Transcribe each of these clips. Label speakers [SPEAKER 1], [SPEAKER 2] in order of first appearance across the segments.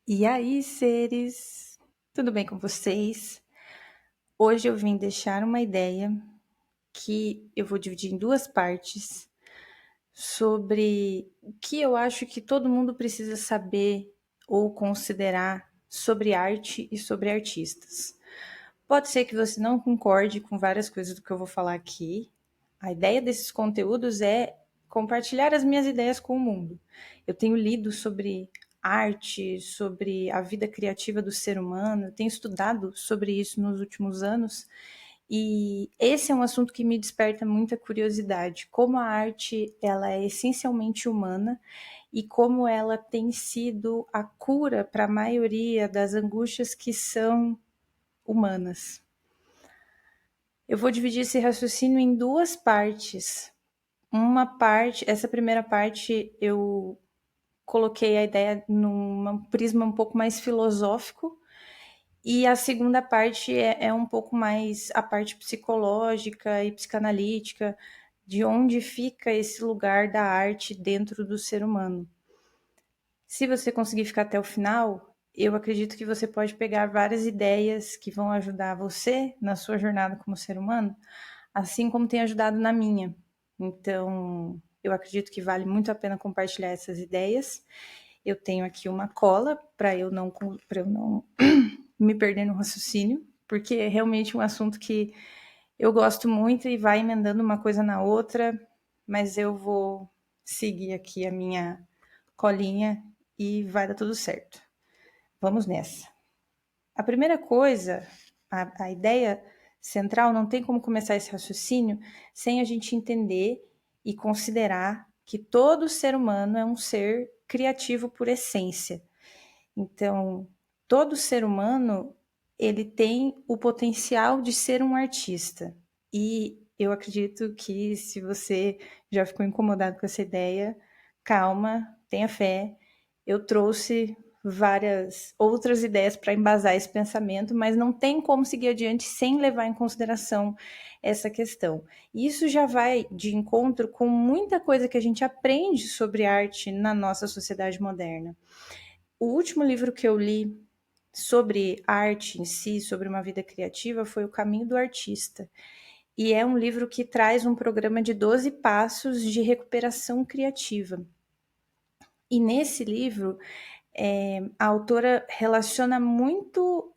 [SPEAKER 1] E aí, seres, tudo bem com vocês? Hoje eu vim deixar uma ideia que eu vou dividir em duas partes sobre o que eu acho que todo mundo precisa saber ou considerar sobre arte e sobre artistas. Pode ser que você não concorde com várias coisas do que eu vou falar aqui. A ideia desses conteúdos é compartilhar as minhas ideias com o mundo. Eu tenho lido sobre arte, sobre a vida criativa do ser humano, eu tenho estudado sobre isso nos últimos anos e esse é um assunto que me desperta muita curiosidade, como a arte ela é essencialmente humana e como ela tem sido a cura para a maioria das angústias que são humanas. Eu vou dividir esse raciocínio em duas partes. Essa primeira parte eu coloquei a ideia num prisma um pouco mais filosófico, e a segunda parte é um pouco mais a parte psicológica e psicanalítica, de onde fica esse lugar da arte dentro do ser humano. Se você conseguir ficar até o final, eu acredito que você pode pegar várias ideias que vão ajudar você na sua jornada como ser humano, assim como tem ajudado na minha. Então, eu acredito que vale muito a pena compartilhar essas ideias. Eu tenho aqui uma cola para eu não me perder no raciocínio, porque é realmente um assunto que eu gosto muito e vai emendando uma coisa na outra, mas eu vou seguir aqui a minha colinha e vai dar tudo certo. Vamos nessa. A primeira coisa, a ideia central, não tem como começar esse raciocínio sem a gente entender e considerar que todo ser humano é um ser criativo por essência. Então, todo ser humano, ele tem o potencial de ser um artista. E eu acredito que se você já ficou incomodado com essa ideia, calma, tenha fé. Eu trouxe várias outras ideias para embasar esse pensamento, mas não tem como seguir adiante sem levar em consideração essa questão. E isso já vai de encontro com muita coisa que a gente aprende sobre arte na nossa sociedade moderna. O último livro que eu li sobre arte em si, sobre uma vida criativa, foi O Caminho do Artista. E é um livro que traz um programa de 12 passos de recuperação criativa. E nesse livro, a autora relaciona muito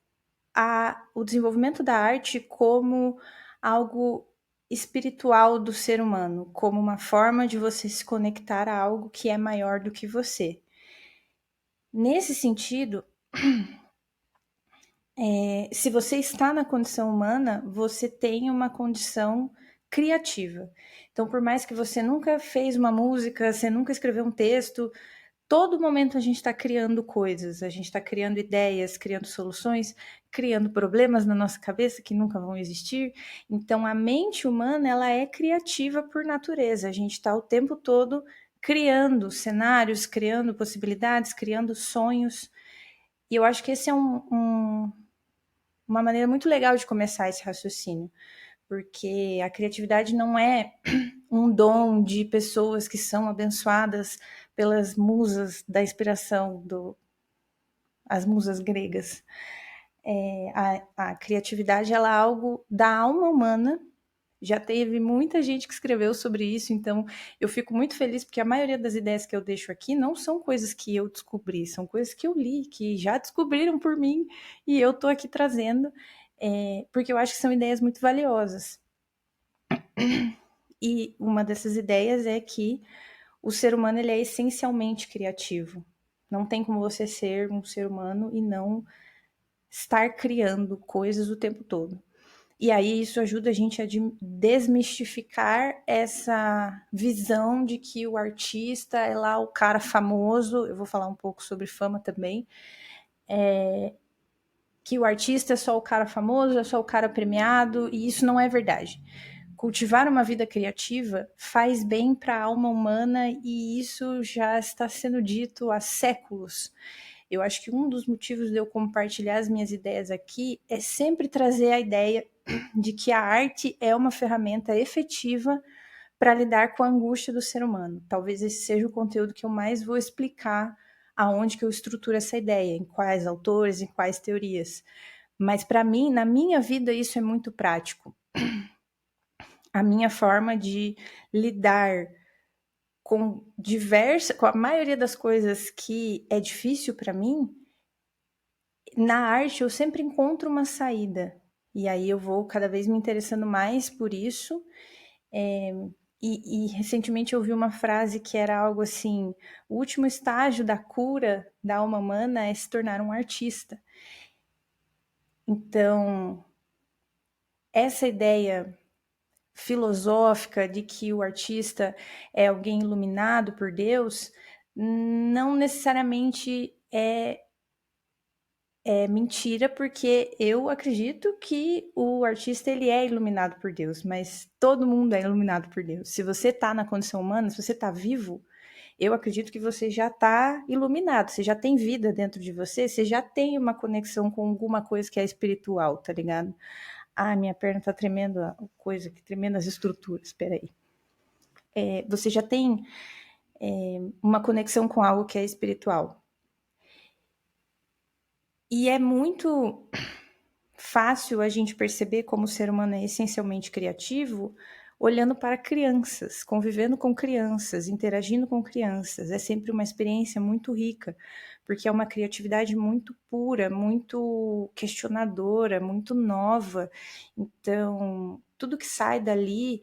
[SPEAKER 1] o desenvolvimento da arte como algo espiritual do ser humano, como uma forma de você se conectar a algo que é maior do que você. Nesse sentido, se você está na condição humana, você tem uma condição criativa. Então, por mais que você nunca fez uma música, você nunca escreveu um texto, todo momento a gente está criando coisas, a gente está criando ideias, criando soluções, criando problemas na nossa cabeça que nunca vão existir. Então, a mente humana ela é criativa por natureza. A gente está o tempo todo criando cenários, criando possibilidades, criando sonhos. E eu acho que esse é uma maneira muito legal de começar esse raciocínio, porque a criatividade não é um dom de pessoas que são abençoadas pelas musas da inspiração, as musas gregas. A criatividade ela é algo da alma humana. Já teve muita gente que escreveu sobre isso, então eu fico muito feliz porque a maioria das ideias que eu deixo aqui não são coisas que eu descobri, são coisas que eu li, que já descobriram por mim e eu tô aqui trazendo, porque eu acho que são ideias muito valiosas. E uma dessas ideias é que o ser humano ele é essencialmente criativo. Não tem como você ser um ser humano e não estar criando coisas o tempo todo. E aí isso ajuda a gente a desmistificar essa visão de que o artista é lá o cara famoso, eu vou falar um pouco sobre fama também, que o artista é só o cara famoso, é só o cara premiado, e isso não é verdade. Cultivar uma vida criativa faz bem para a alma humana e isso já está sendo dito há séculos. Eu acho que um dos motivos de eu compartilhar as minhas ideias aqui é sempre trazer a ideia de que a arte é uma ferramenta efetiva para lidar com a angústia do ser humano. Talvez esse seja o conteúdo que eu mais vou explicar aonde que eu estruturo essa ideia, em quais autores, em quais teorias. Mas para mim, na minha vida, isso é muito prático. A minha forma de lidar com a maioria das coisas que é difícil para mim, na arte eu sempre encontro uma saída. E aí eu vou cada vez me interessando mais por isso. E recentemente eu vi uma frase que era algo assim: o último estágio da cura da alma humana é se tornar um artista. Então, essa ideia filosófica de que o artista é alguém iluminado por Deus, não necessariamente é mentira, porque eu acredito que o artista ele é iluminado por Deus, mas todo mundo é iluminado por Deus. Se você está na condição humana, se você está vivo, eu acredito que você já está iluminado, você já tem vida dentro de você, você já tem uma conexão com alguma coisa que é espiritual, tá ligado? Ah, minha perna tá tremendo, coisa, que tremendo as estruturas, peraí. Você já tem uma conexão com algo que é espiritual. E é muito fácil a gente perceber como o ser humano é essencialmente criativo olhando para crianças, convivendo com crianças, interagindo com crianças. É sempre uma experiência muito rica, porque é uma criatividade muito pura, muito questionadora, muito nova. Então, tudo que sai dali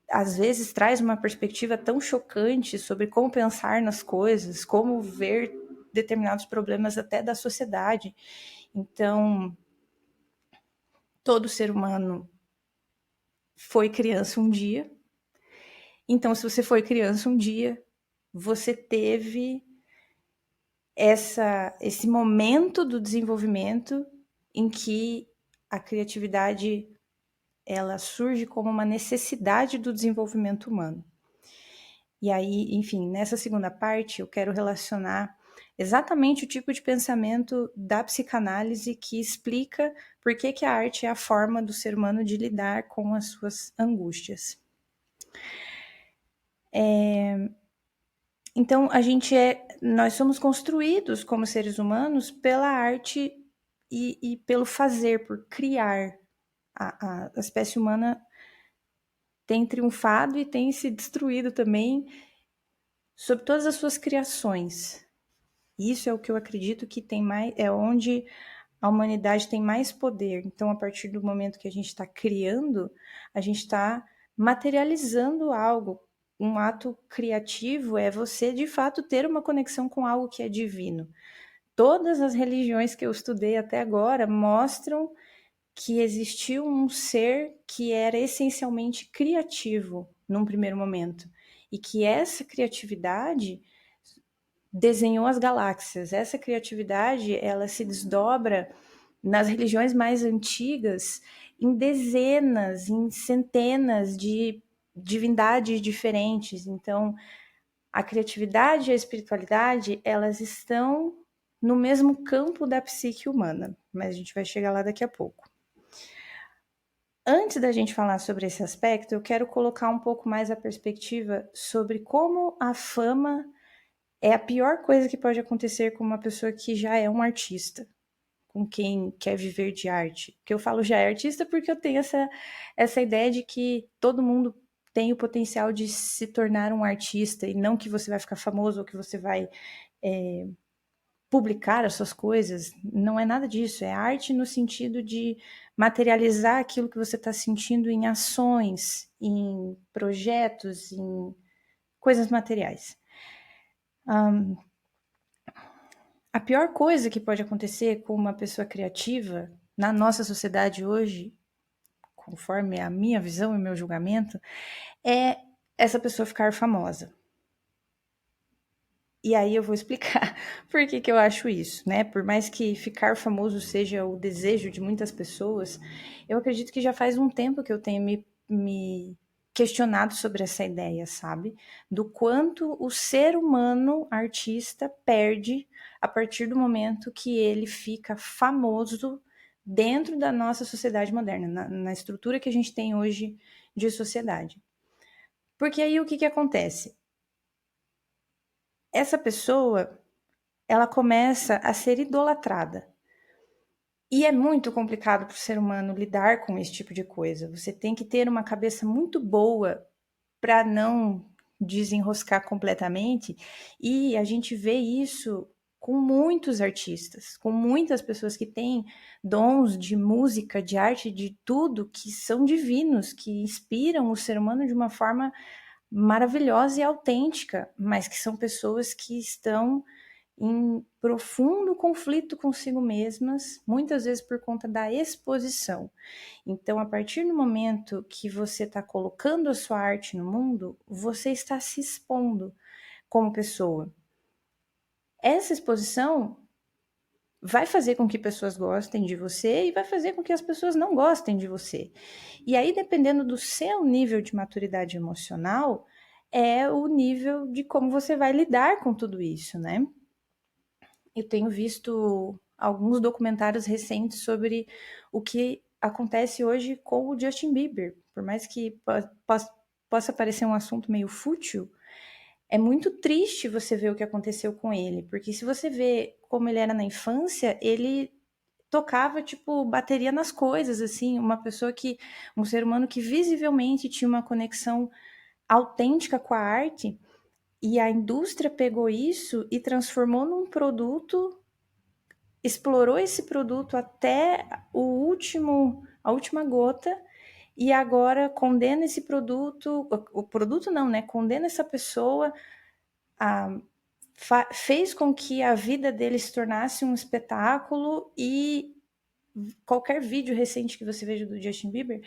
[SPEAKER 1] às vezes traz uma perspectiva tão chocante sobre como pensar nas coisas, como ver determinados problemas até da sociedade. Então, todo ser humano foi criança um dia. Então, se você foi criança um dia, você teve esse momento do desenvolvimento em que a criatividade ela surge como uma necessidade do desenvolvimento humano. E aí, enfim, nessa segunda parte eu quero relacionar exatamente o tipo de pensamento da psicanálise que explica por que a arte é a forma do ser humano de lidar com as suas angústias. Então, nós somos construídos como seres humanos pela arte e pelo fazer, por criar. A espécie humana tem triunfado e tem se destruído também sobre todas as suas criações. Isso é o que eu acredito que tem mais, é onde a humanidade tem mais poder. Então, a partir do momento que a gente está criando, a gente está materializando algo. Um ato criativo é você, de fato, ter uma conexão com algo que é divino. Todas as religiões que eu estudei até agora mostram que existiu um ser que era essencialmente criativo num primeiro momento. E que essa criatividade desenhou as galáxias. Essa criatividade, ela se desdobra nas religiões mais antigas em dezenas, em centenas de divindades diferentes. Então, a criatividade e a espiritualidade, elas estão no mesmo campo da psique humana, mas a gente vai chegar lá daqui a pouco. Antes da gente falar sobre esse aspecto, eu quero colocar um pouco mais a perspectiva sobre como a fama é a pior coisa que pode acontecer com uma pessoa que já é um artista, com quem quer viver de arte. Que eu falo já é artista porque eu tenho essa ideia de que todo mundo tem o potencial de se tornar um artista e não que você vai ficar famoso ou que você vai publicar as suas coisas. Não é nada disso. É arte no sentido de materializar aquilo que você está sentindo em ações, em projetos, em coisas materiais. A pior coisa que pode acontecer com uma pessoa criativa na nossa sociedade hoje, conforme a minha visão e meu julgamento, é essa pessoa ficar famosa. E aí eu vou explicar por que eu acho isso, né? Por mais que ficar famoso seja o desejo de muitas pessoas, eu acredito que já faz um tempo que eu tenho me questionado sobre essa ideia, sabe? Do quanto o ser humano artista perde a partir do momento que ele fica famoso dentro da nossa sociedade moderna, na estrutura que a gente tem hoje de sociedade. Porque aí o que acontece? Essa pessoa ela começa a ser idolatrada. E é muito complicado para o ser humano lidar com esse tipo de coisa. Você tem que ter uma cabeça muito boa para não desenroscar completamente. E a gente vê isso com muitos artistas, com muitas pessoas que têm dons de música, de arte, de tudo, que são divinos, que inspiram o ser humano de uma forma maravilhosa e autêntica, mas que são pessoas que estão em profundo conflito consigo mesmas, muitas vezes por conta da exposição. Então, a partir do momento que você está colocando a sua arte no mundo, você está se expondo como pessoa. Essa exposição vai fazer com que pessoas gostem de você e vai fazer com que as pessoas não gostem de você. E aí, dependendo do seu nível de maturidade emocional, é o nível de como você vai lidar com tudo isso, né? Eu tenho visto alguns documentários recentes sobre o que acontece hoje com o Justin Bieber. Por mais que possa parecer um assunto meio fútil, é muito triste você ver o que aconteceu com ele. Porque se você vê como ele era na infância, ele tocava, tipo, bateria nas coisas, assim. Um ser humano que visivelmente tinha uma conexão autêntica com a arte. E a indústria pegou isso e transformou num produto, explorou esse produto até a última gota, e agora condena esse produto, o produto não, né? Condena essa pessoa, a, fez com que a vida dele se tornasse um espetáculo, e qualquer vídeo recente que você veja do Justin Bieber,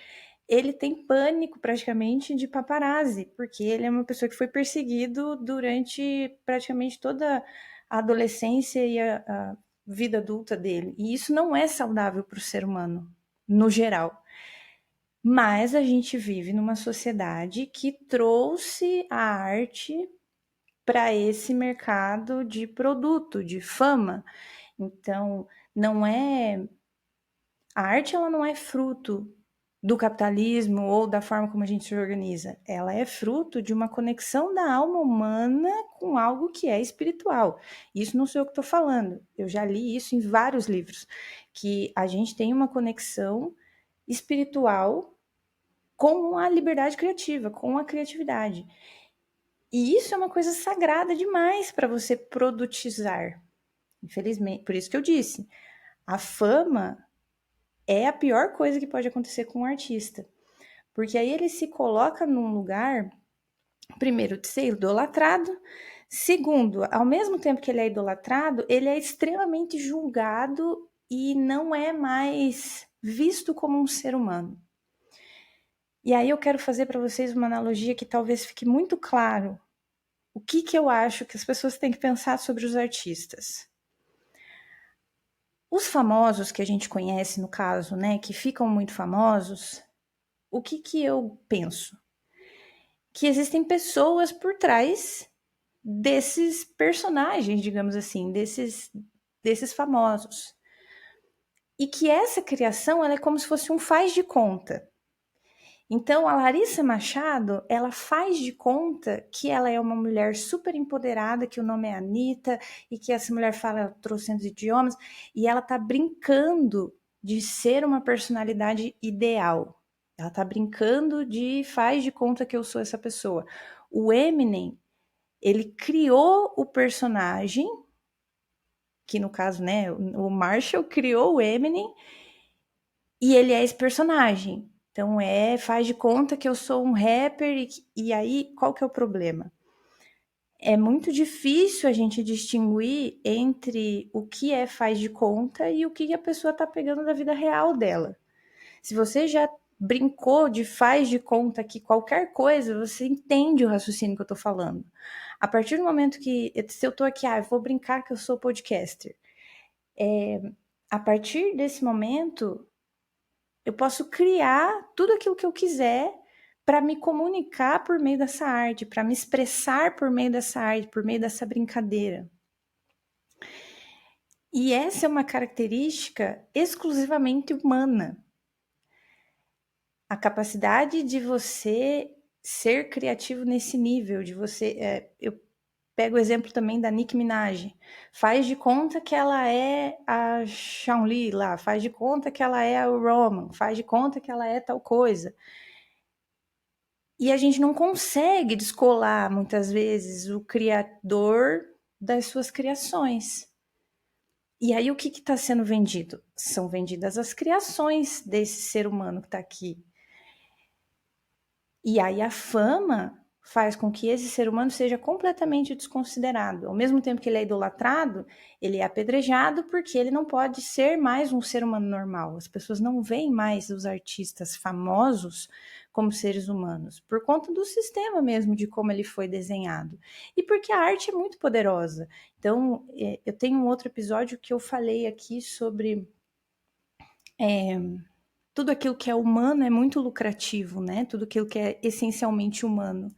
[SPEAKER 1] ele tem pânico praticamente de paparazzi, porque ele é uma pessoa que foi perseguido durante praticamente toda a adolescência e a vida adulta dele. E isso não é saudável para o ser humano, no geral. Mas a gente vive numa sociedade que trouxe a arte para esse mercado de produto, de fama. Então, não é a arte, ela não é fruto do capitalismo ou da forma como a gente se organiza. Ela é fruto de uma conexão da alma humana com algo que é espiritual. Isso não sou eu que estou falando. Eu já li isso em vários livros, que a gente tem uma conexão espiritual com a liberdade criativa, com a criatividade. E isso é uma coisa sagrada demais para você produtizar. Infelizmente, por isso que eu disse, a fama é a pior coisa que pode acontecer com um artista. Porque aí ele se coloca num lugar, primeiro, de ser idolatrado. Segundo, ao mesmo tempo que ele é idolatrado, ele é extremamente julgado e não é mais visto como um ser humano. E aí eu quero fazer para vocês uma analogia que talvez fique muito claro o que eu acho que as pessoas têm que pensar sobre os artistas. Os famosos que a gente conhece, no caso, né, que ficam muito famosos, o que eu penso? Que existem pessoas por trás desses personagens, digamos assim, desses famosos. E que essa criação, ela é como se fosse um faz de conta. Então, a Larissa Machado, ela faz de conta que ela é uma mulher super empoderada, que o nome é Anitta, e que essa mulher fala trocentos idiomas, e ela tá brincando de ser uma personalidade ideal. Ela tá brincando de faz de conta que eu sou essa pessoa. O Eminem, ele criou o personagem, que no caso, né, o Marshall criou o Eminem, e ele é esse personagem. Então faz de conta que eu sou um rapper, e aí qual que é o problema? É muito difícil a gente distinguir entre o que faz de conta e o que a pessoa tá pegando da vida real dela. Se você já brincou de faz de conta que qualquer coisa, você entende o raciocínio que eu tô falando. A partir do momento que, se eu tô aqui, eu vou brincar que eu sou podcaster. A partir desse momento, eu posso criar tudo aquilo que eu quiser para me comunicar por meio dessa arte, para me expressar por meio dessa arte, por meio dessa brincadeira. E essa é uma característica exclusivamente humana. A capacidade de você ser criativo nesse nível, de você... pega o exemplo também da Nicki Minaj. Faz de conta que ela é a Shawn-Li lá, faz de conta que ela é o Roman, faz de conta que ela é tal coisa. E a gente não consegue descolar, muitas vezes, o criador das suas criações. E aí, o que está sendo vendido? São vendidas as criações desse ser humano que está aqui. E aí, a fama faz com que esse ser humano seja completamente desconsiderado. Ao mesmo tempo que ele é idolatrado, ele é apedrejado porque ele não pode ser mais um ser humano normal. As pessoas não veem mais os artistas famosos como seres humanos, por conta do sistema mesmo, de como ele foi desenhado. E porque a arte é muito poderosa. Então, eu tenho um outro episódio que eu falei aqui sobre tudo aquilo que é humano é muito lucrativo, né? Tudo aquilo que é essencialmente humano.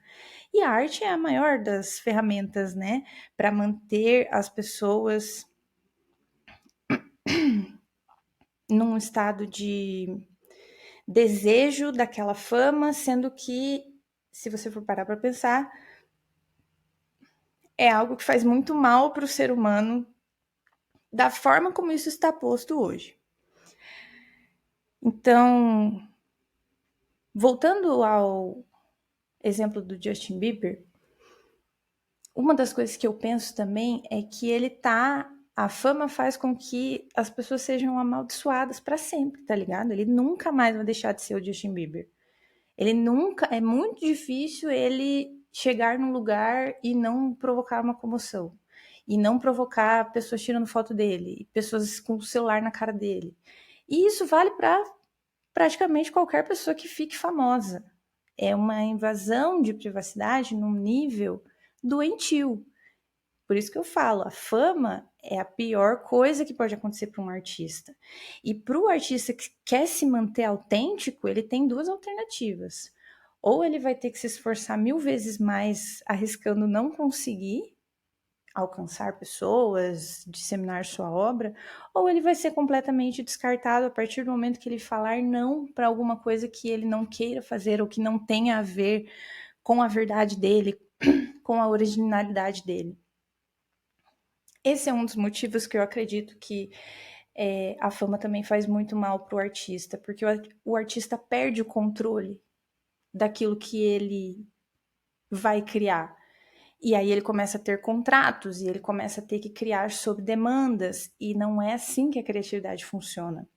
[SPEAKER 1] E a arte é a maior das ferramentas, né? Para manter as pessoas num estado de desejo daquela fama, sendo que, se você for parar para pensar, é algo que faz muito mal para o ser humano, da forma como isso está posto hoje. Então, voltando ao exemplo do Justin Bieber, uma das coisas que eu penso também é que a fama faz com que as pessoas sejam amaldiçoadas para sempre, tá ligado? Ele nunca mais vai deixar de ser o Justin Bieber. É muito difícil ele chegar num lugar e não provocar uma comoção. E não provocar pessoas tirando foto dele, pessoas com o celular na cara dele. E isso vale para praticamente qualquer pessoa que fique famosa. É uma invasão de privacidade num nível doentio. Por isso que eu falo, a fama é a pior coisa que pode acontecer para um artista. E para o artista que quer se manter autêntico, ele tem duas alternativas. Ou ele vai ter que se esforçar 1000 vezes mais, arriscando não conseguir alcançar pessoas, disseminar sua obra, ou ele vai ser completamente descartado a partir do momento que ele falar não para alguma coisa que ele não queira fazer ou que não tenha a ver com a verdade dele, com a originalidade dele. Esse é um dos motivos que eu acredito que a fama também faz muito mal para o artista, porque o artista perde o controle daquilo que ele vai criar. E aí ele começa a ter contratos e ele começa a ter que criar sob demandas, e não é assim que a criatividade funciona.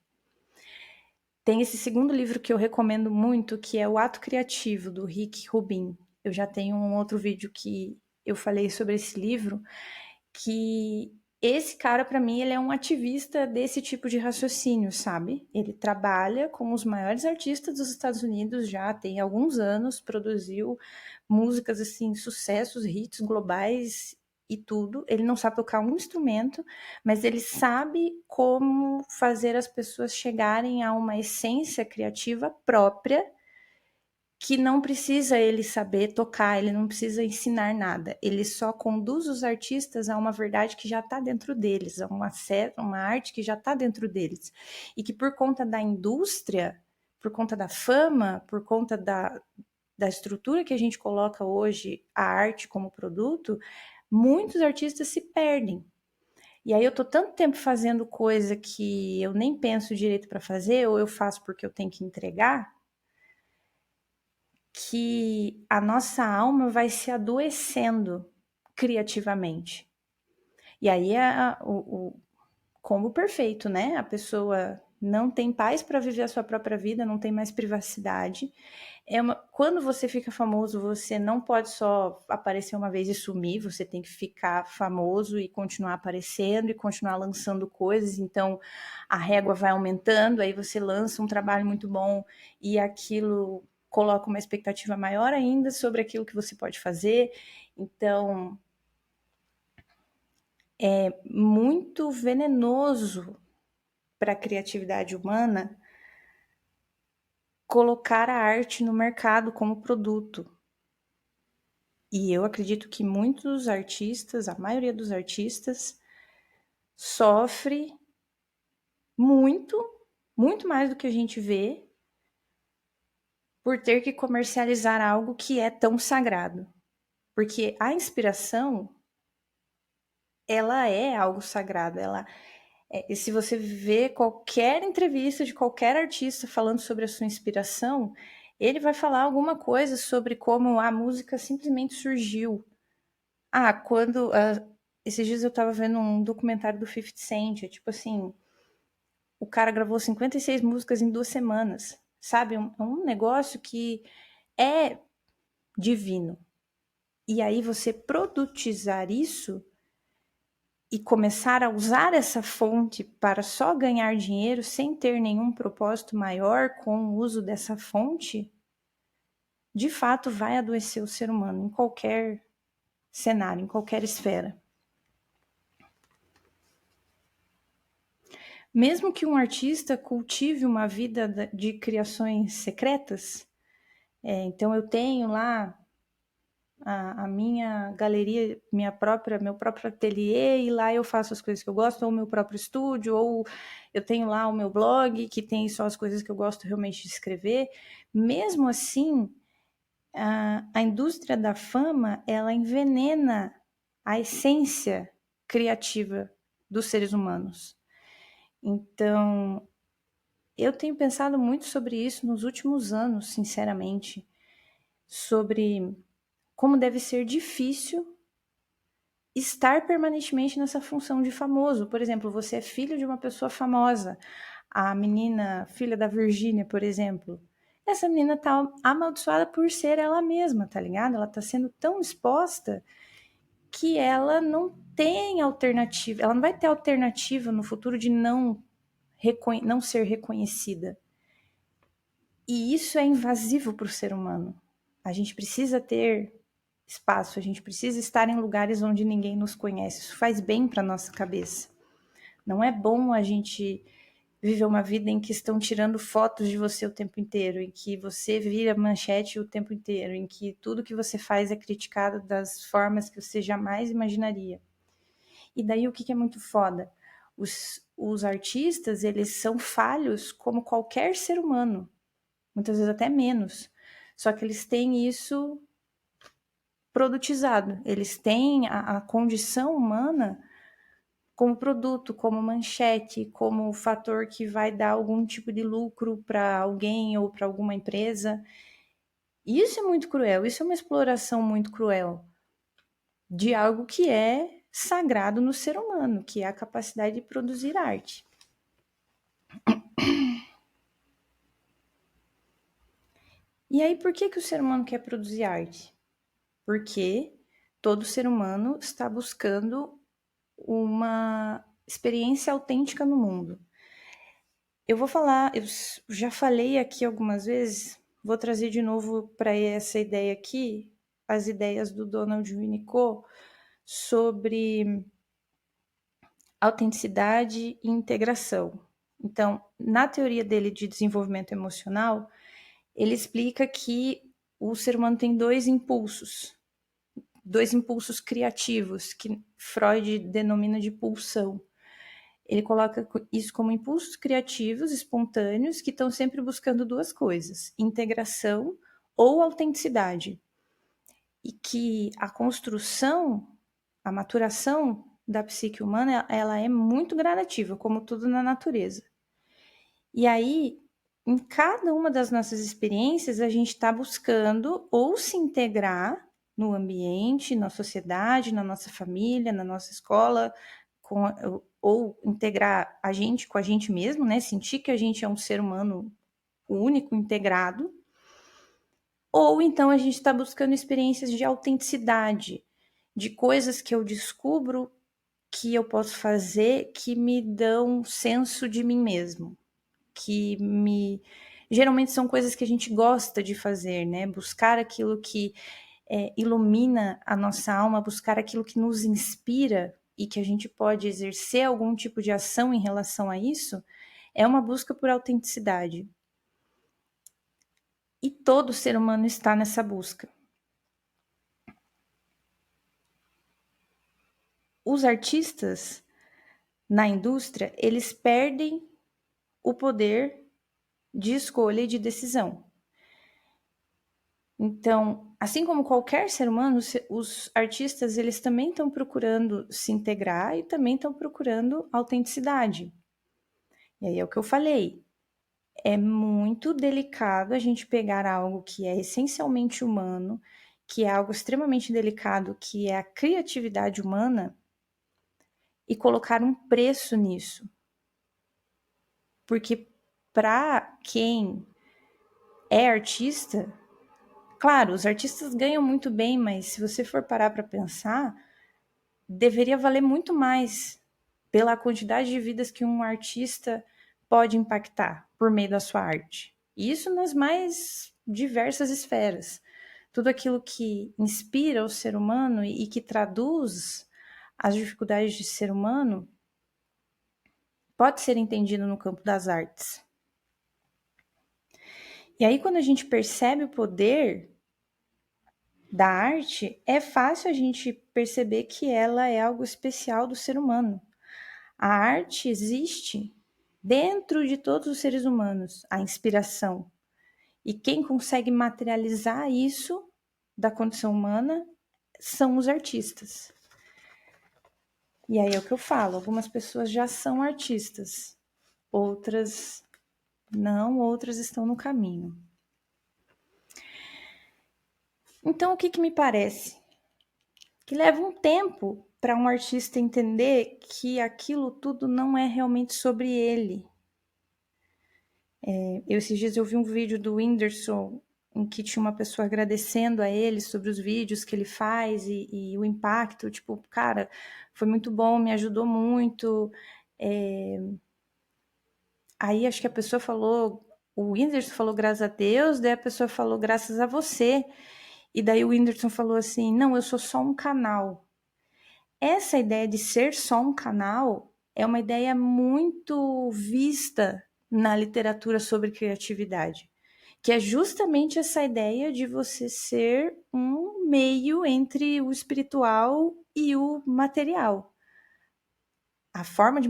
[SPEAKER 1] Tem esse segundo livro que eu recomendo muito, que é O Ato Criativo, do Rick Rubin. Eu já tenho um outro vídeo que eu falei sobre esse livro, que esse cara, para mim, ele é um ativista desse tipo de raciocínio, sabe? Ele trabalha com os maiores artistas dos Estados Unidos já tem alguns anos, produziu músicas assim, sucessos, hits globais e tudo. Ele não sabe tocar um instrumento, mas ele sabe como fazer as pessoas chegarem a uma essência criativa própria, que não precisa ele saber tocar, ele não precisa ensinar nada, ele só conduz os artistas a uma verdade que já está dentro deles, a uma arte que já está dentro deles, e que por conta da indústria, por conta da fama, por conta da estrutura que a gente coloca hoje, a arte como produto, muitos artistas se perdem. E aí eu tô tanto tempo fazendo coisa que eu nem penso direito para fazer, ou eu faço porque eu tenho que entregar, que a nossa alma vai se adoecendo criativamente. E aí é o combo perfeito, né? A pessoa não tem paz para viver a sua própria vida, não tem mais privacidade. Quando você fica famoso, você não pode só aparecer uma vez e sumir, você tem que ficar famoso e continuar aparecendo e continuar lançando coisas. Então a régua vai aumentando, aí você lança um trabalho muito bom e aquilo coloca uma expectativa maior ainda sobre aquilo que você pode fazer. Então, é muito venenoso para a criatividade humana colocar a arte no mercado como produto. E eu acredito que muitos artistas, a maioria dos artistas, sofre muito, muito mais do que a gente vê, por ter que comercializar algo que é tão sagrado. Porque a inspiração, ela é algo sagrado. E se você vê qualquer entrevista de qualquer artista falando sobre a sua inspiração, ele vai falar alguma coisa sobre como a música simplesmente surgiu. Esses dias eu tava vendo um documentário do 50 Cent, tipo assim, o cara gravou 56 músicas em 2 semanas, sabe? Um negócio que é divino. E aí você produtizar isso e começar a usar essa fonte para só ganhar dinheiro sem ter nenhum propósito maior com o uso dessa fonte, de fato vai adoecer o ser humano em qualquer cenário, em qualquer esfera. Mesmo que um artista cultive uma vida de criações secretas, então eu tenho lá a minha galeria, meu próprio ateliê, e lá eu faço as coisas que eu gosto, ou meu próprio estúdio, ou eu tenho lá o meu blog, que tem só as coisas que eu gosto realmente de escrever. Mesmo assim, a indústria da fama, ela envenena a essência criativa dos seres humanos. Então, eu tenho pensado muito sobre isso nos últimos anos, sinceramente, sobre como deve ser difícil estar permanentemente nessa função de famoso. Por exemplo, você é filho de uma pessoa famosa, a menina, filha da Virgínia, por exemplo. Essa menina tá amaldiçoada por ser ela mesma, tá ligado? Ela tá sendo tão exposta que ela não tem alternativa, ela não vai ter alternativa no futuro de não ser reconhecida. E isso é invasivo para o ser humano. A gente precisa ter espaço, a gente precisa estar em lugares onde ninguém nos conhece. Isso faz bem para nossa cabeça. Não é bom a gente viver uma vida em que estão tirando fotos de você o tempo inteiro, em que você vira manchete o tempo inteiro, em que tudo que você faz é criticado das formas que você jamais imaginaria. E daí o que é muito foda? Os artistas, eles são falhos como qualquer ser humano, muitas vezes até menos. Só que eles têm isso produtizado, eles têm a condição humana como produto, como manchete, como fator que vai dar algum tipo de lucro para alguém ou para alguma empresa. Isso é muito cruel, isso é uma exploração muito cruel de algo que é sagrado no ser humano, que é a capacidade de produzir arte. E aí, por que o ser humano quer produzir arte? Porque todo ser humano está buscando uma experiência autêntica no mundo. Eu vou falar, eu já falei aqui algumas vezes, vou trazer de novo para essa ideia aqui, as ideias do Donald Winnicott sobre autenticidade e integração. Então, na teoria dele de desenvolvimento emocional, ele explica que o ser humano tem dois impulsos criativos, que Freud denomina de pulsão. Ele coloca isso como impulsos criativos, espontâneos, que estão sempre buscando duas coisas: integração ou autenticidade. E que a construção, a maturação da psique humana, ela é muito gradativa, como tudo na natureza. E aí, em cada uma das nossas experiências, a gente está buscando ou se integrar no ambiente, na sociedade, na nossa família, na nossa escola, ou integrar a gente com a gente mesmo, né? Sentir que a gente é um ser humano único, integrado. Ou então a gente está buscando experiências de autenticidade, de coisas que eu descubro que eu posso fazer que me dão senso de mim mesmo, que me... Geralmente são coisas que a gente gosta de fazer, né? Buscar aquilo que ilumina a nossa alma, buscar aquilo que nos inspira e que a gente pode exercer algum tipo de ação em relação a isso, é uma busca por autenticidade. E todo ser humano está nessa busca. Os artistas na indústria, eles perdem o poder de escolha e de decisão. Então, assim como qualquer ser humano, os artistas, eles também estão procurando se integrar e também estão procurando autenticidade. E aí é o que eu falei, é muito delicado a gente pegar algo que é essencialmente humano, que é algo extremamente delicado, que é a criatividade humana, e colocar um preço nisso. Porque para quem é artista, claro, os artistas ganham muito bem, mas se você for parar para pensar, deveria valer muito mais pela quantidade de vidas que um artista pode impactar por meio da sua arte. Isso nas mais diversas esferas. Tudo aquilo que inspira o ser humano e que traduz as dificuldades de ser humano pode ser entendido no campo das artes. E aí, quando a gente percebe o poder da arte, é fácil a gente perceber que ela é algo especial do ser humano. A arte existe dentro de todos os seres humanos, a inspiração. E quem consegue materializar isso da condição humana são os artistas. E aí é o que eu falo, algumas pessoas já são artistas, outras não, outras estão no caminho. Então, o que me parece? Que leva um tempo para um artista entender que aquilo tudo não é realmente sobre ele. Esses dias eu vi um vídeo do Whindersson em que tinha uma pessoa agradecendo a ele sobre os vídeos que ele faz e o impacto, tipo, cara, foi muito bom, me ajudou muito. Aí acho que a pessoa falou, o Whindersson falou graças a Deus, daí a pessoa falou graças a você. E daí o Whindersson falou assim, não, eu sou só um canal. Essa ideia de ser só um canal é uma ideia muito vista na literatura sobre criatividade, que é justamente essa ideia de você ser um meio entre o espiritual e o material. A forma de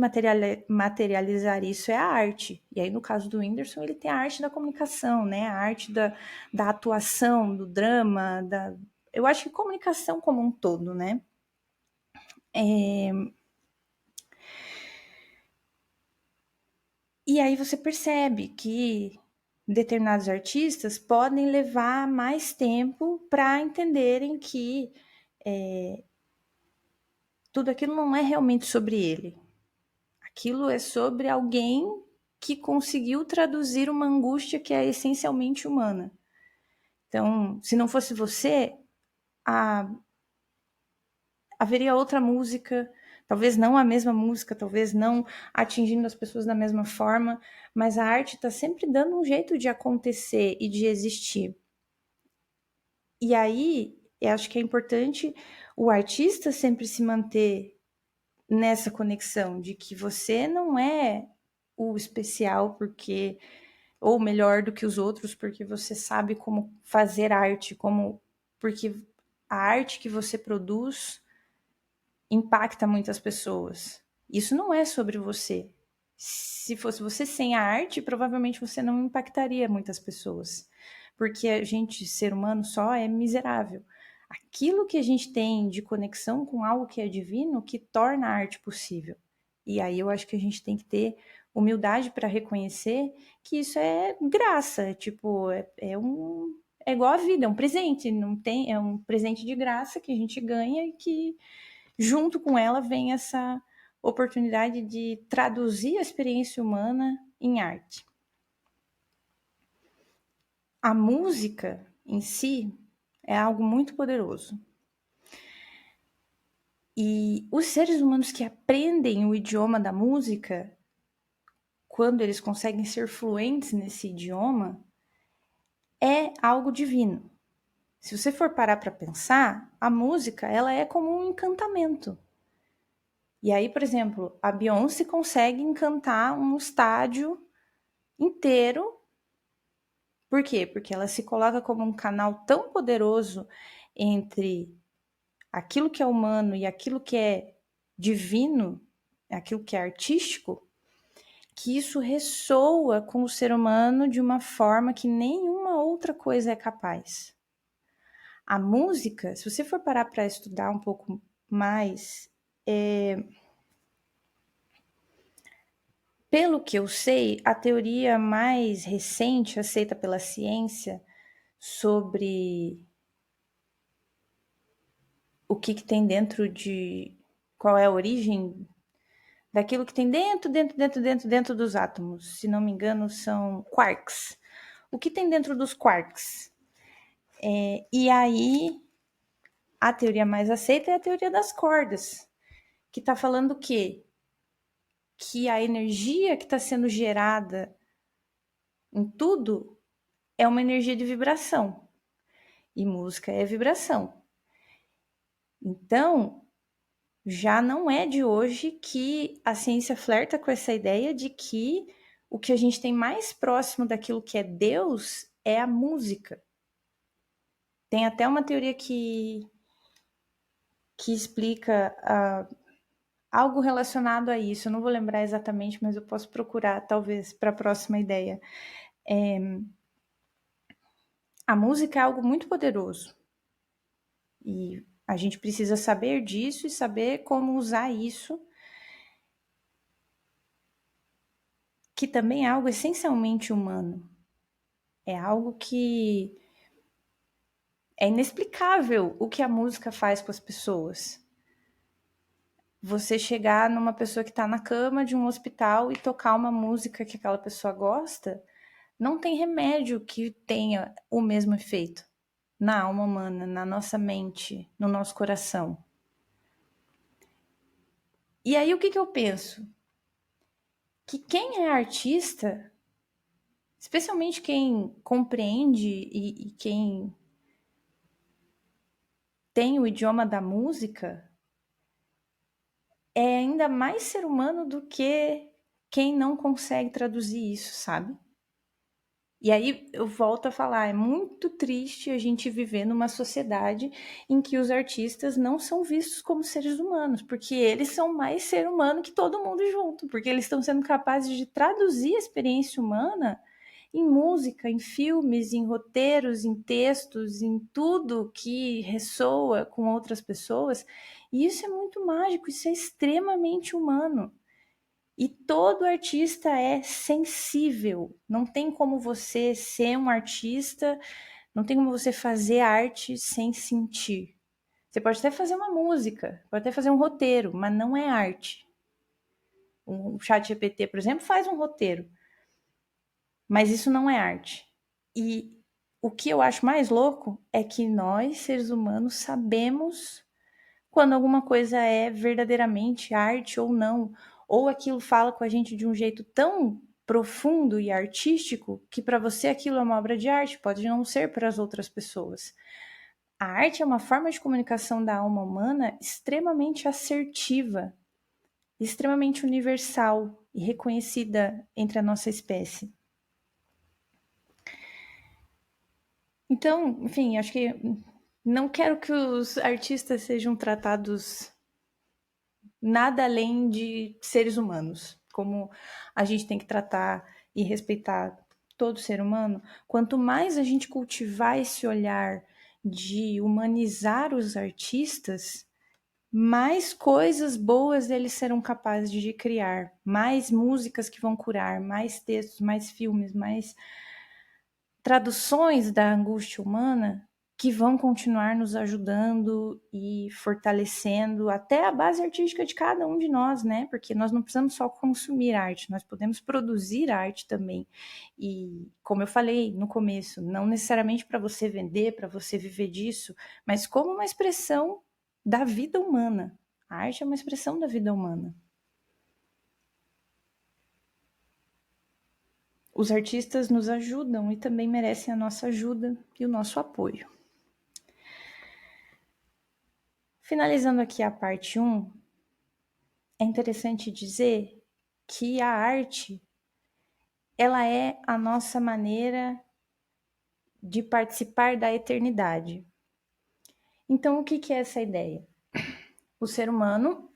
[SPEAKER 1] materializar isso é a arte. E aí, no caso do Whindersson, ele tem a arte da comunicação, né? A arte da atuação, do drama, eu acho que comunicação como um todo, né? E aí você percebe que determinados artistas podem levar mais tempo para entenderem que tudo aquilo não é realmente sobre ele. Aquilo é sobre alguém que conseguiu traduzir uma angústia que é essencialmente humana. Então, se não fosse você, haveria outra música, talvez não a mesma música, talvez não atingindo as pessoas da mesma forma, mas a arte está sempre dando um jeito de acontecer e de existir. E aí, eu acho que é importante o artista sempre se manter nessa conexão de que você não é o especial porque ou melhor do que os outros porque você sabe como fazer arte, porque a arte que você produz impacta muitas pessoas. Isso não é sobre você. Se fosse você sem a arte, provavelmente você não impactaria muitas pessoas. Porque a gente, ser humano só, é miserável. Aquilo que a gente tem de conexão com algo que é divino que torna a arte possível. E aí eu acho que a gente tem que ter humildade para reconhecer que isso é graça, é igual a vida, é um presente, não tem, é um presente de graça que a gente ganha e que junto com ela vem essa oportunidade de traduzir a experiência humana em arte. A música em si é algo muito poderoso. E os seres humanos que aprendem o idioma da música, quando eles conseguem ser fluentes nesse idioma, é algo divino. Se você for parar para pensar, a música ela é como um encantamento. E aí, por exemplo, a Beyoncé consegue encantar um estádio inteiro. Por quê? Porque ela se coloca como um canal tão poderoso entre aquilo que é humano e aquilo que é divino, aquilo que é artístico, que isso ressoa com o ser humano de uma forma que nenhuma outra coisa é capaz. A música, se você for parar para estudar um pouco mais, pelo que eu sei, a teoria mais recente aceita pela ciência sobre o que tem dentro de... qual é a origem daquilo que tem dentro dos átomos. Se não me engano, são quarks. O que tem dentro dos quarks? E aí, a teoria mais aceita é a teoria das cordas, que está falando o quê? Que a energia que está sendo gerada em tudo é uma energia de vibração. E música é vibração. Então, já não é de hoje que a ciência flerta com essa ideia de que o que a gente tem mais próximo daquilo que é Deus é a música. Tem até uma teoria que explica algo relacionado a isso. Eu não vou lembrar exatamente, mas eu posso procurar, talvez, para a próxima ideia. A música é algo muito poderoso. E a gente precisa saber disso e saber como usar isso, que também é algo essencialmente humano. É algo que é inexplicável o que a música faz com as pessoas. Você chegar numa pessoa que está na cama de um hospital e tocar uma música que aquela pessoa gosta, não tem remédio que tenha o mesmo efeito na alma humana, na nossa mente, no nosso coração. E aí o que eu penso? Que quem é artista, especialmente quem compreende e quem tem o idioma da música, é ainda mais ser humano do que quem não consegue traduzir isso, sabe? E aí eu volto a falar, é muito triste a gente viver numa sociedade em que os artistas não são vistos como seres humanos, porque eles são mais ser humano que todo mundo junto, porque eles estão sendo capazes de traduzir a experiência humana em música, em filmes, em roteiros, em textos, em tudo que ressoa com outras pessoas. E isso é muito mágico, isso é extremamente humano. E todo artista é sensível. Não tem como você ser um artista, não tem como você fazer arte sem sentir. Você pode até fazer uma música, pode até fazer um roteiro, mas não é arte. O ChatGPT, por exemplo, faz um roteiro, mas isso não é arte. E o que eu acho mais louco é que nós, seres humanos, sabemos quando alguma coisa é verdadeiramente arte ou não, ou aquilo fala com a gente de um jeito tão profundo e artístico que para você aquilo é uma obra de arte, pode não ser para as outras pessoas. A arte é uma forma de comunicação da alma humana extremamente assertiva, extremamente universal e reconhecida entre a nossa espécie. Então, enfim, acho que não quero que os artistas sejam tratados nada além de seres humanos, como a gente tem que tratar e respeitar todo ser humano. Quanto mais a gente cultivar esse olhar de humanizar os artistas, mais coisas boas eles serão capazes de criar, mais músicas que vão curar, mais textos, mais filmes, mais traduções da angústia humana que vão continuar nos ajudando e fortalecendo até a base artística de cada um de nós, né? Porque nós não precisamos só consumir arte, nós podemos produzir arte também. E, como eu falei no começo, não necessariamente para você vender, para você viver disso, mas como uma expressão da vida humana. A arte é uma expressão da vida humana. Os artistas nos ajudam e também merecem a nossa ajuda e o nosso apoio. Finalizando aqui a parte 1, é interessante dizer que a arte, ela é a nossa maneira de participar da eternidade. Então, o que é essa ideia? O ser humano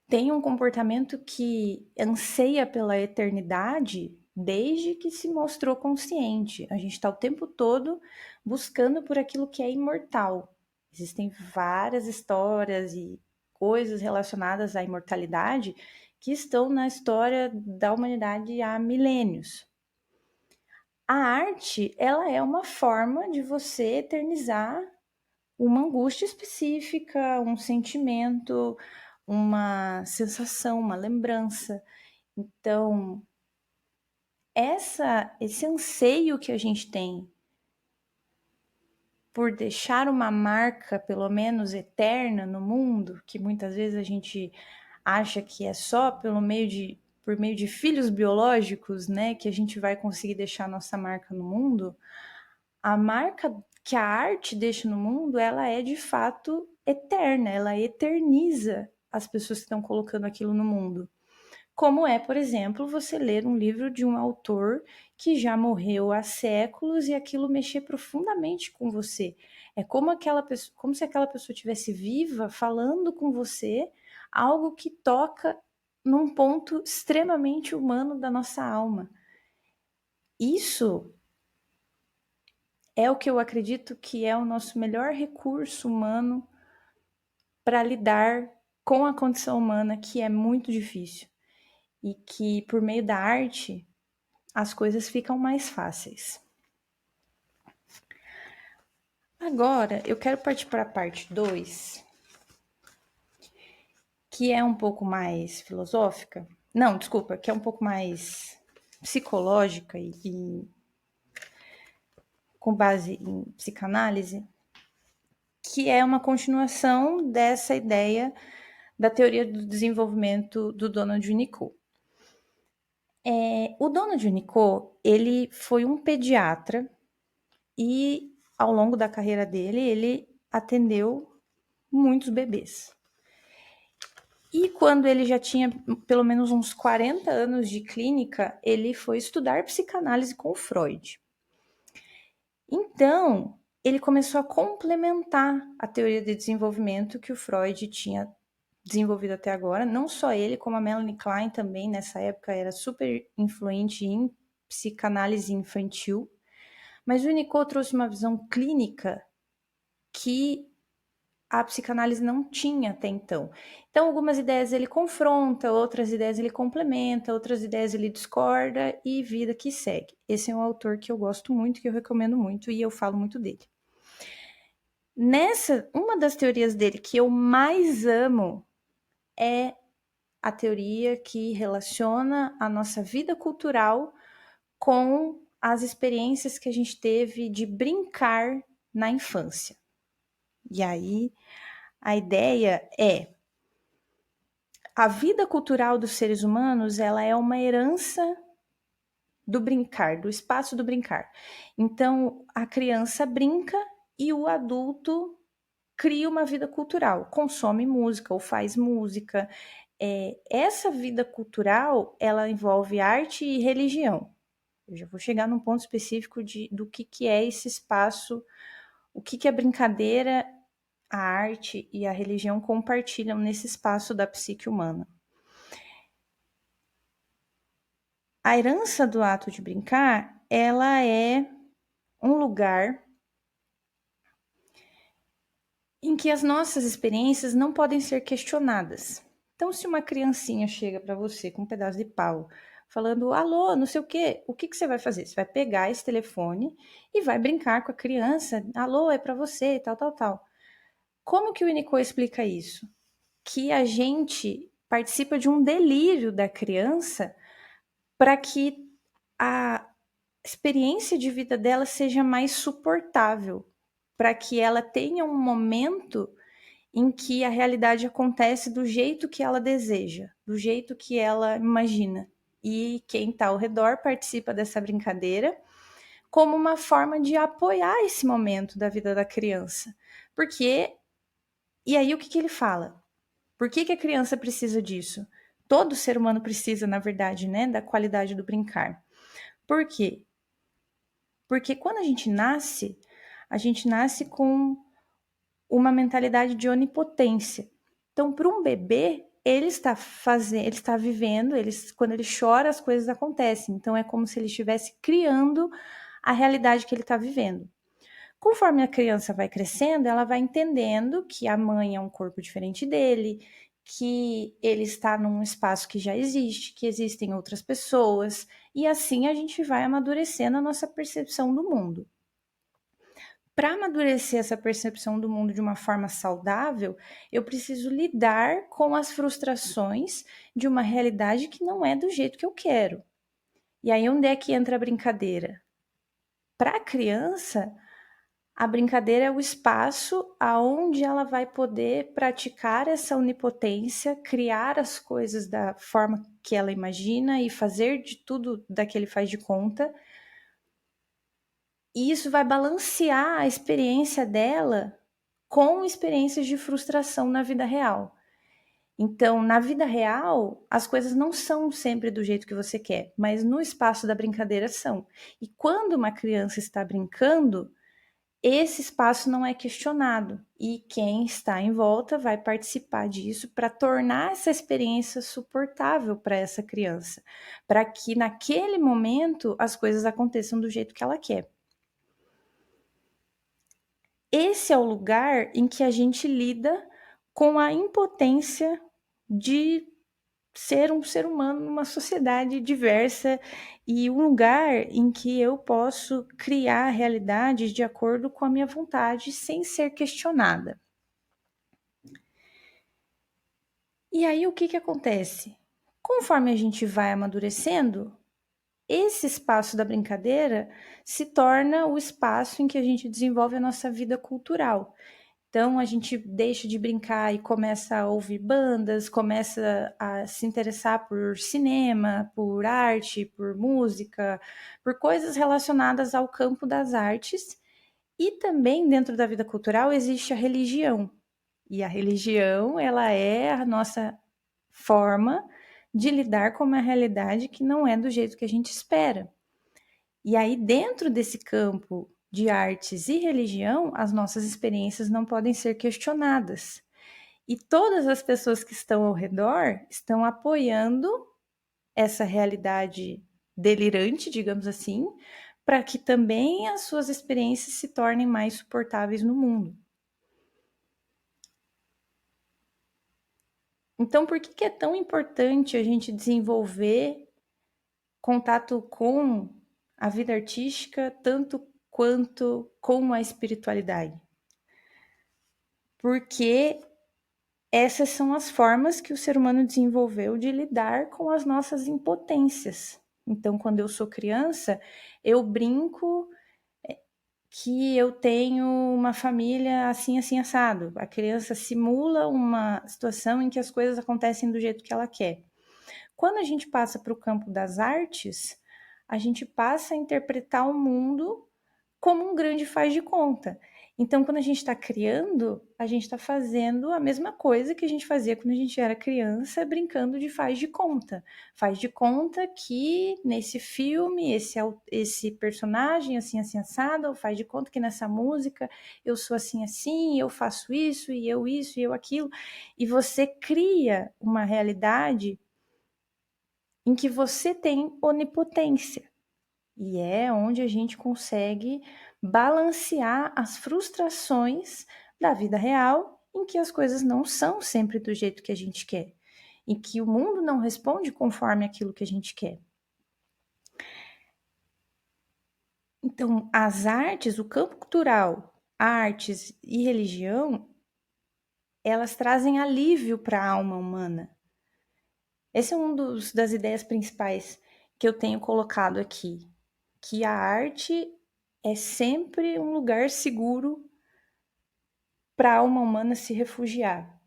[SPEAKER 1] tem um comportamento que anseia pela eternidade desde que se mostrou consciente. A gente está o tempo todo buscando por aquilo que é imortal. Existem várias histórias e coisas relacionadas à imortalidade que estão na história da humanidade há milênios. A arte, ela é uma forma de você eternizar uma angústia específica, um sentimento, uma sensação, uma lembrança. Então, esse anseio que a gente tem por deixar uma marca, pelo menos eterna, no mundo, que muitas vezes a gente acha que é só por meio de filhos biológicos, né, que a gente vai conseguir deixar nossa marca no mundo, a marca que a arte deixa no mundo, ela é de fato eterna, ela eterniza as pessoas que estão colocando aquilo no mundo. Como é, por exemplo, você ler um livro de um autor que já morreu há séculos e aquilo mexer profundamente com você. É como como se aquela pessoa estivesse viva falando com você, algo que toca num ponto extremamente humano da nossa alma. Isso é o que eu acredito que é o nosso melhor recurso humano para lidar com a condição humana, que é muito difícil. E que, por meio da arte, as coisas ficam mais fáceis. Agora, eu quero partir para a parte 2, que é um pouco mais filosófica. Não, desculpa, que é um pouco mais psicológica e com base em psicanálise, que é uma continuação dessa ideia da teoria do desenvolvimento do Donald Winnicott. O Donald Winnicott, ele foi um pediatra e, ao longo da carreira dele, ele atendeu muitos bebês. E quando ele já tinha pelo menos uns 40 anos de clínica, ele foi estudar psicanálise com o Freud. Então, ele começou a complementar a teoria de desenvolvimento que o Freud tinha desenvolvido até agora. Não só ele, como a Melanie Klein também, nessa época, era super influente em psicanálise infantil. Mas o Winnicott trouxe uma visão clínica que a psicanálise não tinha até então. Então, algumas ideias ele confronta, outras ideias ele complementa, outras ideias ele discorda e vida que segue. Esse é um autor que eu gosto muito, que eu recomendo muito e eu falo muito dele. Uma das teorias dele que eu mais amo é a teoria que relaciona a nossa vida cultural com as experiências que a gente teve de brincar na infância. E aí, a ideia é: a vida cultural dos seres humanos, ela é uma herança do brincar, do espaço do brincar. Então, a criança brinca e o adulto cria uma vida cultural, consome música ou faz música. Essa vida cultural, ela envolve arte e religião. Eu já vou chegar num ponto específico do que é esse espaço, o que a brincadeira, a arte e a religião compartilham nesse espaço da psique humana. A herança do ato de brincar, ela é um lugar em que as nossas experiências não podem ser questionadas. Então, se uma criancinha chega para você com um pedaço de pau, falando, alô, não sei o que você vai fazer? Você vai pegar esse telefone e vai brincar com a criança, alô, é para você, tal, tal, tal. Como que o Winnicott explica isso? Que a gente participa de um delírio da criança para que a experiência de vida dela seja mais suportável, para que ela tenha um momento em que a realidade acontece do jeito que ela deseja, do jeito que ela imagina. E quem está ao redor participa dessa brincadeira como uma forma de apoiar esse momento da vida da criança. Porque, e aí o que ele fala? Por que a criança precisa disso? Todo ser humano precisa, na verdade, né, da qualidade do brincar. Por quê? Porque quando a gente nasce com uma mentalidade de onipotência. Então, para um bebê, ele está fazendo, ele está vivendo, quando ele chora, as coisas acontecem. Então é como se ele estivesse criando a realidade que ele está vivendo. Conforme a criança vai crescendo, ela vai entendendo que a mãe é um corpo diferente dele, que ele está num espaço que já existe, que existem outras pessoas, e assim a gente vai amadurecendo a nossa percepção do mundo. Para amadurecer essa percepção do mundo de uma forma saudável, eu preciso lidar com as frustrações de uma realidade que não é do jeito que eu quero. E aí, onde é que entra a brincadeira? Para a criança, a brincadeira é o espaço aonde ela vai poder praticar essa onipotência, criar as coisas da forma que ela imagina e fazer de tudo daquele faz de conta. E isso vai balancear a experiência dela com experiências de frustração na vida real. Então, na vida real, as coisas não são sempre do jeito que você quer, mas no espaço da brincadeira são. E quando uma criança está brincando, esse espaço não é questionado e quem está em volta vai participar disso para tornar essa experiência suportável para essa criança, para que naquele momento as coisas aconteçam do jeito que ela quer. Esse é o lugar em que a gente lida com a impotência de ser um ser humano numa sociedade diversa e um lugar em que eu posso criar realidades de acordo com a minha vontade sem ser questionada. E aí o que acontece? Conforme a gente vai amadurecendo, esse espaço da brincadeira se torna o espaço em que a gente desenvolve a nossa vida cultural. Então a gente deixa de brincar e começa a ouvir bandas, começa a se interessar por cinema, por arte, por música, por coisas relacionadas ao campo das artes. E também dentro da vida cultural existe a religião. E a religião, ela é a nossa forma de lidar com uma realidade que não é do jeito que a gente espera. E aí dentro desse campo de artes e religião, as nossas experiências não podem ser questionadas. E todas as pessoas que estão ao redor estão apoiando essa realidade delirante, digamos assim, para que também as suas experiências se tornem mais suportáveis no mundo. Então, por que é tão importante a gente desenvolver contato com a vida artística tanto quanto com a espiritualidade? Porque essas são as formas que o ser humano desenvolveu de lidar com as nossas impotências. Então, quando eu sou criança, eu brinco que eu tenho uma família assim, assim, assado. A criança simula uma situação em que as coisas acontecem do jeito que ela quer. Quando a gente passa para o campo das artes, a gente passa a interpretar o mundo como um grande faz de conta. Então, quando a gente está criando, a gente está fazendo a mesma coisa que a gente fazia quando a gente era criança, brincando de faz de conta. Faz de conta que nesse filme, esse personagem assim, assim, assado, ou faz de conta que nessa música eu sou assim, assim, eu faço isso, e eu aquilo. E você cria uma realidade em que você tem onipotência. E é onde a gente consegue balancear as frustrações da vida real, em que as coisas não são sempre do jeito que a gente quer, em que o mundo não responde conforme aquilo que a gente quer. Então, as artes, o campo cultural, artes e religião, elas trazem alívio para a alma humana. Esse é das ideias principais que eu tenho colocado aqui, que a arte é sempre um lugar seguro para a alma humana se refugiar.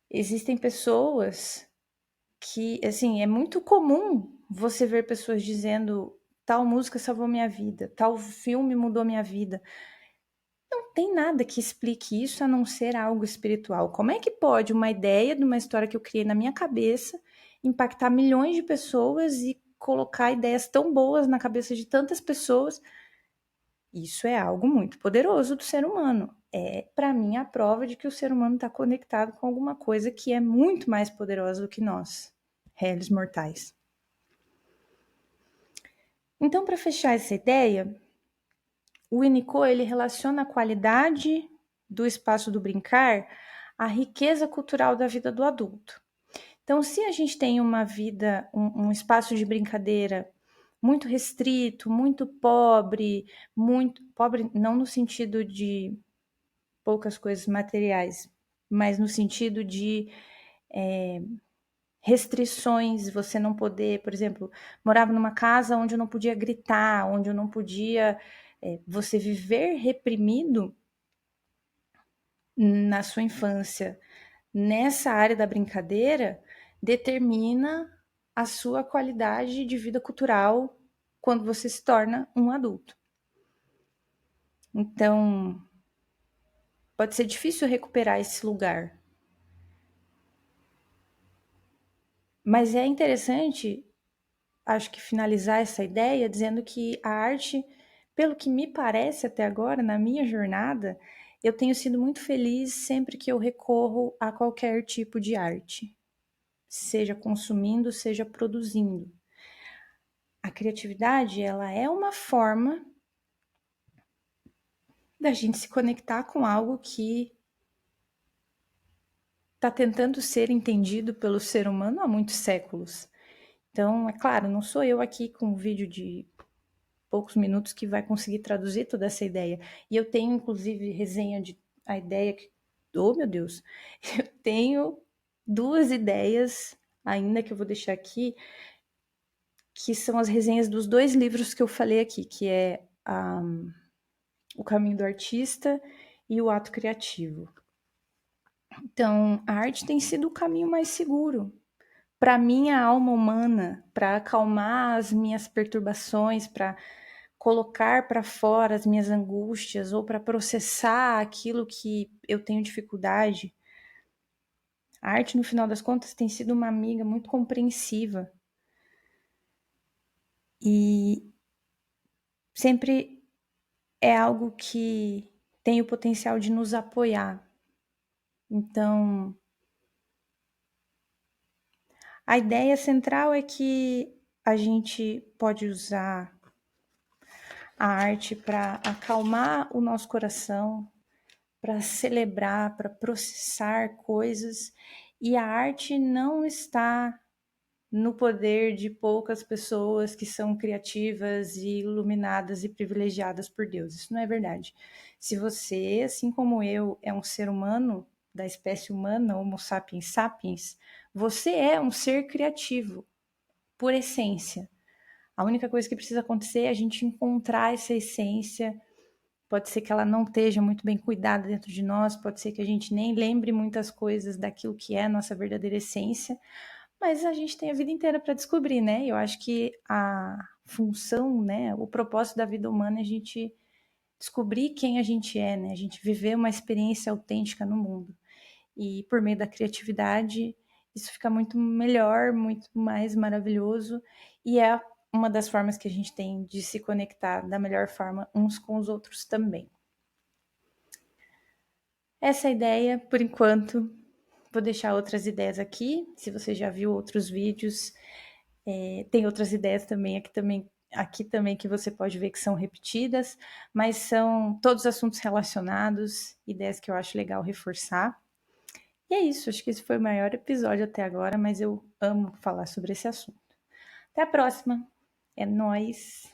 [SPEAKER 1] Existem pessoas que, assim, é muito comum você ver pessoas dizendo tal música salvou minha vida, tal filme mudou minha vida. Não tem nada que explique isso a não ser algo espiritual. Como é que pode uma ideia de uma história que eu criei na minha cabeça impactar milhões de pessoas e colocar ideias tão boas na cabeça de tantas pessoas Isso é algo muito poderoso do ser humano. É, para mim, a prova de que o ser humano está conectado com alguma coisa que é muito mais poderosa do que nós, réis mortais. Então, para fechar essa ideia, o Winnicott ele relaciona a qualidade do espaço do brincar à riqueza cultural da vida do adulto. Então, se a gente tem uma vida, um espaço de brincadeira muito restrito, muito pobre não no sentido de poucas coisas materiais, mas no sentido de restrições, você não poder, por exemplo, morava numa casa onde eu não podia gritar, onde eu não podia, você viver reprimido na sua infância, nessa área da brincadeira, determina a sua qualidade de vida cultural quando você se torna um adulto. Então, pode ser difícil recuperar esse lugar. Mas é interessante, acho que finalizar essa ideia dizendo que a arte, pelo que me parece até agora, na minha jornada, eu tenho sido muito feliz sempre que eu recorro a qualquer tipo de arte, seja consumindo, seja produzindo. A criatividade, ela é uma forma da gente se conectar com algo que está tentando ser entendido pelo ser humano há muitos séculos. Então, é claro, não sou eu aqui com um vídeo de poucos minutos que vai conseguir traduzir toda essa ideia. E eu tenho, inclusive, resenha de a ideia que. Oh, meu Deus! Eu tenho 2 ideias ainda que eu vou deixar aqui, que são as resenhas dos 2 livros que eu falei aqui, que é O Caminho do Artista e O Ato Criativo. Então, a arte tem sido o caminho mais seguro para minha alma humana, para acalmar as minhas perturbações, para colocar para fora as minhas angústias ou para processar aquilo que eu tenho dificuldade. A arte, no final das contas, tem sido uma amiga muito compreensiva e sempre é algo que tem o potencial de nos apoiar. Então, a ideia central é que a gente pode usar a arte para acalmar o nosso coração, para celebrar, para processar coisas, e a arte não está no poder de poucas pessoas que são criativas e iluminadas e privilegiadas por Deus. Isso não é verdade. Se você, assim como eu, é um ser humano da espécie humana, Homo sapiens sapiens, você é um ser criativo, por essência. A única coisa que precisa acontecer é a gente encontrar essa essência. Pode ser que ela não esteja muito bem cuidada dentro de nós, pode ser que a gente nem lembre muitas coisas daquilo que é a nossa verdadeira essência, mas a gente tem a vida inteira para descobrir, né? Eu acho que a função, né, o propósito da vida humana é a gente descobrir quem a gente é, né? A gente viver uma experiência autêntica no mundo. E por meio da criatividade, isso fica muito melhor, muito mais maravilhoso, e é uma das formas que a gente tem de se conectar da melhor forma uns com os outros também. Essa ideia, por enquanto, vou deixar outras ideias aqui. Se você já viu outros vídeos, tem outras ideias aqui também que você pode ver que são repetidas, mas são todos assuntos relacionados, ideias que eu acho legal reforçar. E é isso, acho que esse foi o maior episódio até agora, mas eu amo falar sobre esse assunto. Até a próxima. É nóis!